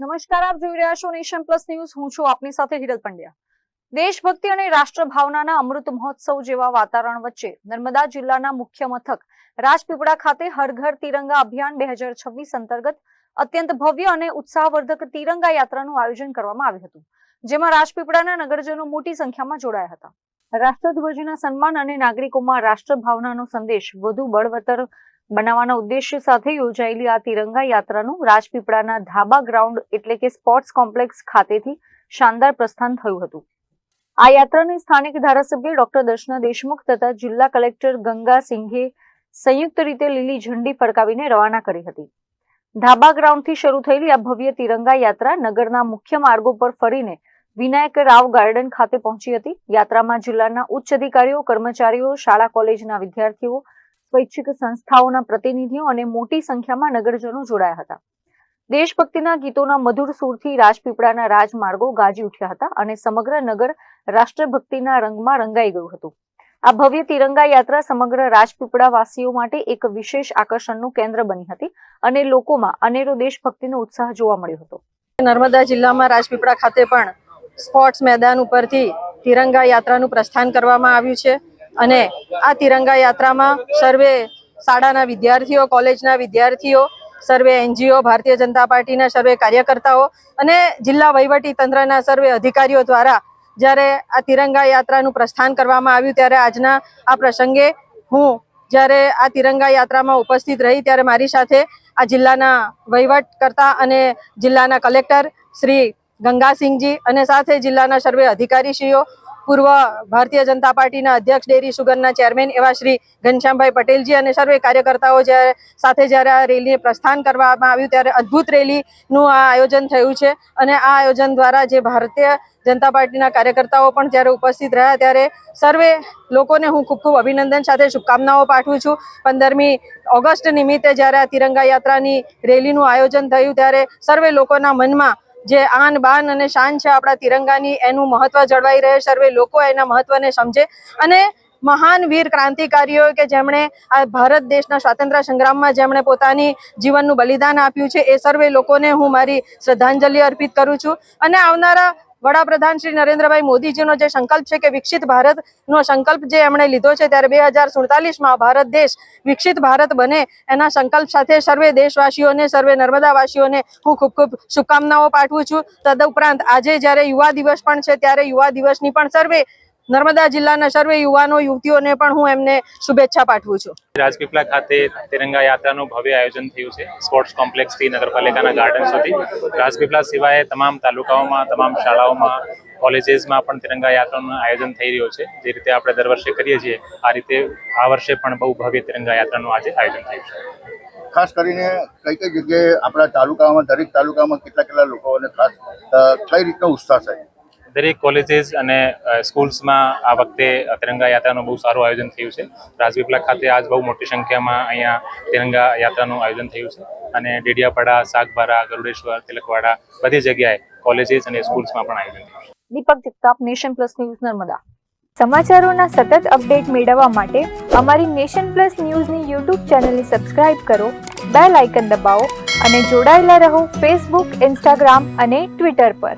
નમસ્કાર, આપ જોઈ રહ્યા છો નેશન પ્લસ ન્યૂઝ. હું છું આપની સાથે હિરલ પંડ્યા. દેશભક્તિ અને રાષ્ટ્રભાવનાના અમૃત મહોત્સવ જેવા વાતાવરણ વચ્ચે નર્મદા જિલ્લાના મુખ્ય મથક રાજપીપળા ખાતે હર ઘર તિરંગા અભિયાન 2026 અંતર્ગત અત્યંત ભવ્ય અને ઉત્સાહવર્ધક તિરંગા યાત્રાનું આયોજન કરવામાં આવ્યું હતું, જેમાં રાજપીપળાના નગરજનો મોટી સંખ્યામાં જોડાયા હતા. રાષ્ટ્રધ્વજના સન્માન અને નાગરિકોમાં રાષ્ટ્રભાવનાનો સંદેશ વધુ બળવત્તર બનાવવાના ઉદ્દેશ્ય સાથે યોજાયેલી આ તિરંગા યાત્રાનું રાજપીપળાના ધાબા ગ્રાઉન્ડ એટલે કે સ્પોર્ટ્સ કોમ્પ્લેક્સ ખાતેથી શાનદાર પ્રસ્થાન થયું હતું. આ યાત્રાને સ્થાનિક ધારાસભ્ય ડોક્ટર દર્શના દેશમુખ તથા જિલ્લા કલેક્ટર ગંગા સિંઘે સંયુક્ત રીતે લીલી ઝંડી ફરકાવીને રવાના કરી હતી. ધાબા ગ્રાઉન્ડથી શરૂ થયેલી આ ભવ્ય તિરંગા યાત્રા નગરના મુખ્ય માર્ગો પર ફરીને વિનાયક રાવ ગાર્ડન ખાતે પહોંચી હતી. યાત્રામાં જિલ્લાના ઉચ્ચ અધિકારીઓ, કર્મચારીઓ, શાળા કોલેજના વિદ્યાર્થીઓ, સ્વૈચ્છિક સંસ્થાઓના પ્રતિનિધિઓ અને મોટી સંખ્યામાં નગરજનો જોડાયા હતા. દેશભક્તિના ગીતોના મધુર સૂરથી રાજપીપળાના રાજમાર્ગો ગાજી ઉઠ્યા હતા અને સમગ્ર નગર રાષ્ટ્રભક્તિના રંગમાં રંગાઈ ગયું હતું. આ ભવ્ય તિરંગા યાત્રા સમગ્ર રાજપીપળા વાસીઓ માટે એક વિશેષ આકર્ષણનું કેન્દ્ર બની હતી અને લોકોમાં અનેરો દેશભક્તિનો ઉત્સાહ જોવા મળ્યો હતો. નર્મદા જિલ્લામાં રાજપીપળા ખાતે પણ સ્પોર્ટ્સ મેદાન ઉપરથી તિરંગા યાત્રાનું પ્રસ્થાન કરવામાં આવ્યું છે અને આ તિરંગા યાત્રામાં સર્વે શાળાના વિદ્યાર્થીઓ, કોલેજના વિદ્યાર્થીઓ, સર્વે એનજીઓ, ભારતીય જનતા પાર્ટીના સર્વે કાર્યકર્તાઓ અને જિલ્લા વહીવટી તંત્રના સર્વે અધિકારીઓ દ્વારા જ્યારે આ તિરંગા યાત્રાનું પ્રસ્થાન કરવામાં આવ્યું ત્યારે આજના આ પ્રસંગે હું જ્યારે આ તિરંગા યાત્રામાં ઉપસ્થિત રહી ત્યારે મારી સાથે આ જિલ્લાના વહીવટકર્તા અને જિલ્લાના કલેક્ટર શ્રી ગંગાસિંહજી અને સાથે જિલ્લાના સર્વે અધિકારીશ્રીઓ, પૂર્વ ભારતીય જનતા પાર્ટીના અધ્યક્ષ, ડેરી સુગરના ચેરમેન એવા શ્રી ઘનશ્યામભાઈ પટેલજી અને સર્વે કાર્યકર્તાઓ સાથે જ્યારે આ રેલીને પ્રસ્થાન કરવામાં આવ્યું ત્યારે અદ્ભુત રેલીનું આ આયોજન થયું છે અને આ આયોજન દ્વારા જે ભારતીય જનતા પાર્ટીના કાર્યકર્તાઓ પણ જ્યારે ઉપસ્થિત રહ્યા ત્યારે સર્વે લોકોને હું ખૂબ ખૂબ અભિનંદન સાથે શુભકામનાઓ પાઠવું છું. 15મી ઓગસ્ટ નિમિત્તે જ્યારે આ તિરંગા યાત્રાની રેલીનું આયોજન થયું ત્યારે સર્વે લોકોના મનમાં જે આન બાન અને શાન છે આપણા તિરંગાની, એનું મહત્વ જળવાઈ રહે, સર્વે લોકો એના મહત્વને સમજે અને મહાન વીર ક્રાંતિકારીઓ કે જેમણે આ ભારત દેશના સ્વાતંત્ર્ય સંગ્રામમાં જેમણે પોતાની જીવનનું બલિદાન આપ્યું છે એ સર્વે લોકોને હું મારી શ્રદ્ધાંજલિ અર્પિત કરું છું. અને આવનારા વડાપ્રધાન શ્રી નરેન્દ્રભાઈ મોદીજીનો જે સંકલ્પ છે કે વિકસિત ભારતનો સંકલ્પ જે એમણે લીધો છે ત્યારે 2047માં ભારત દેશ વિકસિત ભારત બને એના સંકલ્પ સાથે સર્વે દેશવાસીઓને, સર્વે નર્મદાવાસીઓને હું ખૂબ ખૂબ શુભકામનાઓ પાઠવું છું. તદુપરાંત આજે જ્યારે યુવા દિવસ પણ છે ત્યારે યુવા દિવસની પણ સર્વે નર્મદા જિલ્લાના સર્વે યુવાનો યુવતીઓને પણ હું એમને શુભેચ્છા પાઠવું છું. રાજપીપળા ખાતે તિરંગા યાત્રાનું ભવ્ય આયોજન થયું છે. સ્પોર્ટ્સ કોમ્પ્લેક્સથી નગરપાલિકાના ગાર્ડન સુધી રાજપીપળા સિવાય તમામ તાલુકાઓમાં, તમામ શાળાઓમાં, કોલેજીસમાં પણ તિરંગા યાત્રાનું આયોજન થઈ રહ્યું છે. જે રીતે આપણે દર વર્ષે કરીએ છીએ આ રીતે આ વર્ષે પણ બહુ ભવ્ય તિરંગા યાત્રાનું આજે આયોજન થયું છે. ખાસ કરીને કઈ કઈ જગ્યાએ આપણા તાલુકામાં, દરેક તાલુકામાં કેટલા લોકોને ખાસ કઈ રીતનો ઉત્સાહ છે? દરેક કોલેજીસ અને સ્કૂલ્સમાં આ વખતે તિરંગા યાત્રાનું બહુ સારું આયોજન થયું છે. રાજપીપળા ખાતે આજ બહુ મોટી સંખ્યામાં અહીંયા તિરંગા યાત્રાનું આયોજન થયું છે અને ડેડિયાપાડા, સાગબારા, ગરુડેશ્વર, તિલકવાડા બધી જગ્યાએ કોલેજીસ અને સ્કૂલ્સમાં પણ આયોજન થયું છે. Deepak Jagtap, Nation Plus News, Narmada. સમાચારોના સતત અપડેટ મેળવવા માટે અમારી નેશન પ્લસ ન્યૂઝની યુટ્યુબ ચેનલને સબસ્ક્રાઇબ કરો, બેલ આઇકન દબાવો અને જોડાયેલા રહો ફેસબુક, ઇન્સ્ટાગ્રામ અને ટ્વિટર પર.